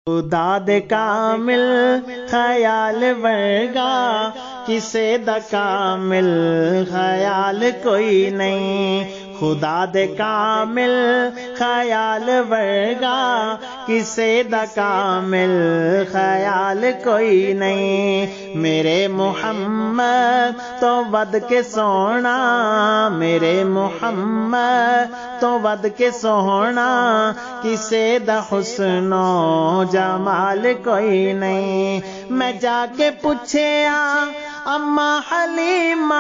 خدا دے کامل خیال ورگا کسے دا کامل خیال کوئی نہیں، خدا دے کامل خیال ورگا کسے دا کامل خیال کوئی نہیں۔ میرے محمد تو ود کے سونا، میرے محمد تو ود کے سونا کسے دا حسن و جمال کوئی نہیں۔ میں جا کے پوچھیا اماں حلیمہ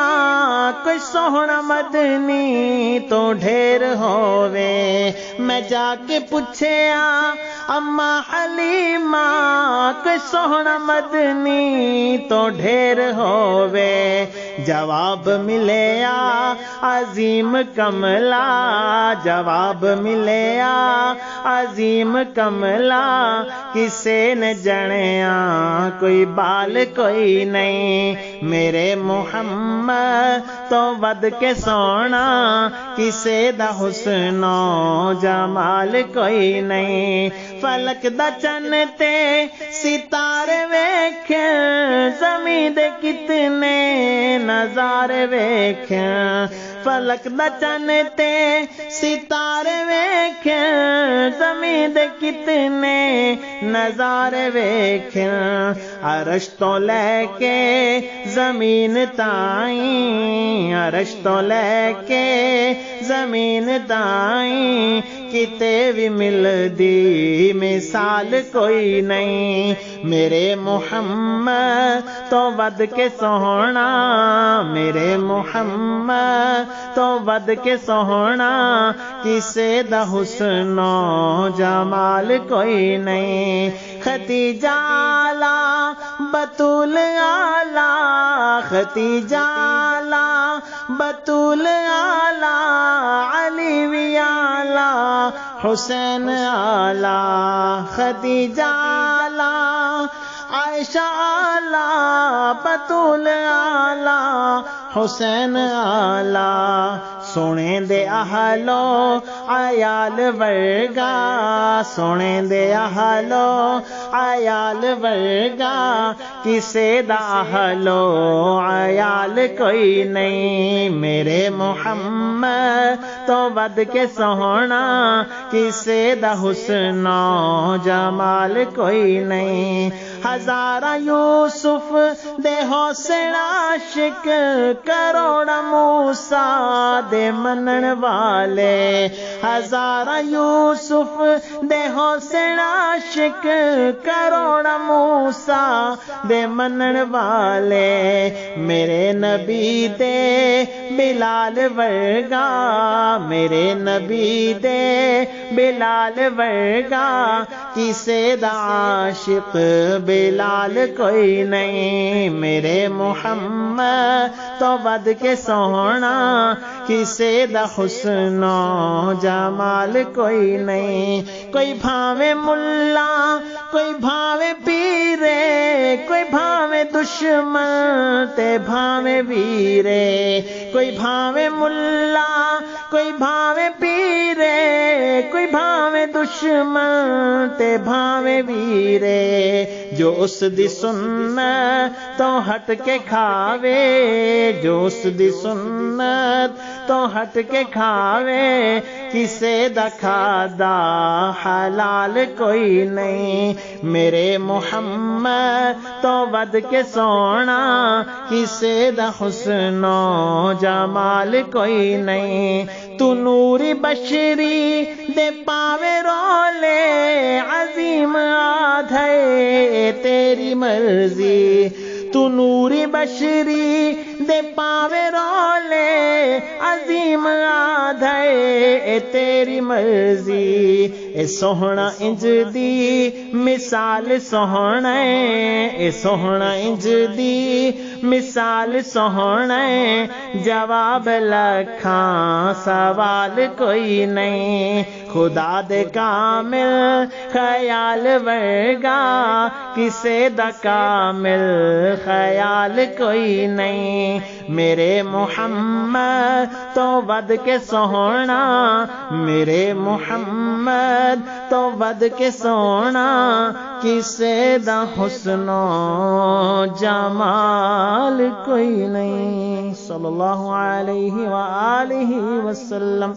کوئی سوہنا مدنی تو ڈھیر ہووے، میں جا کے پوچھیا اماں حلیمہ کوئی سوہنا مدنی تو ڈھیر ہووے، جواب ملیا عظیم کملا، جواب ملیا عظیم کملا کسے نے جنیا کوئی بال کوئی نہیں۔ میرے محمد تو ود کے سونا کسے دا حسن و جمال کوئی نہیں۔ فلک دا چن تے ستارے ویکھیں، زمین دے کتنے نظارے ویکھیں، فلک دا چن تے ستارے ویکھیں، زمین دے کتنے نظارے ویکھیں، عرش تو لے کے زمین تائیں، عرش تو لے کے زمین تائیں، کتے بھی مل دی مثال کوئی نہیں۔ میرے محمد تو ود کے سوہنا، میرے محمد تو ود کے سوہنا کسے دا حسن و جمال کوئی نہیں۔ ختیجہ آلہ بطول آلہ، ختیجہ آلہ بطول آلہ، علی وی آلہ حسین آلہ، ختیجہ آلہ عائشہ آلہ بطول آلہ حسین آلہ، سونے دے اہلو عیال ورگا، سونے دے اہلو عیال ورگا کسے دا اہلو عیال کوئی نہیں۔ میرے محمد تو ود کے سوہنا کسے دا حسن و جمال کوئی نہیں۔ ہزارہ یوسف دے حسن عاشق، کروڑا موسیٰ دے منن والے، ہزارہ یوسف دے حسن عاشق، کروڑا موسیٰ دے منن والے، میرے نبی دے بلال ورگا، میرے نبی دے بلال ورگا کسے دا عاشق بلال کوئی نہیں۔ میرے محمد تو ود کے سوہنا کسے دا حسن و جمال کوئی نہیں۔ کوئی بھاوے ملا، کوئی بھاوے پیرے، کوئی بھاوے دشمن تے بھاوے ویرے، کوئی بھاوے ملا، کوئی بھاوے پیرے، کوئی بھاوے دشمن تے بھاوے ویرے، جو اس دی سنت تو ہٹ کے کھاوے، جو اس دی سنت تو ہٹ کے کھاوے کسے دا کھادا حلال کوئی نہیں۔ میرے محمد تو ود کے سونا کسے دا حسن و جمال کوئی نہیں۔ تو نوری بشری دے پاوے رولے، عظیم آدھے تیری مرضی، تو نوری بشری دے پاوے رولے، عظیم آدھے تیری مرضی، اے سوہنا انج دی مثال سوہنا، اے سوہنا انج دی مثال سوہنے جواب لکھاں سوال کوئی نہیں خدا دے کامل خیال ورگا کسے دا کامل خیال کوئی نہیں میرے محمد تو ود کے سونا میرے محمد تو ود کے سونا کسے دا حسن و جمال کوئی نہیں صلی اللہ علیہ وآلہ وسلم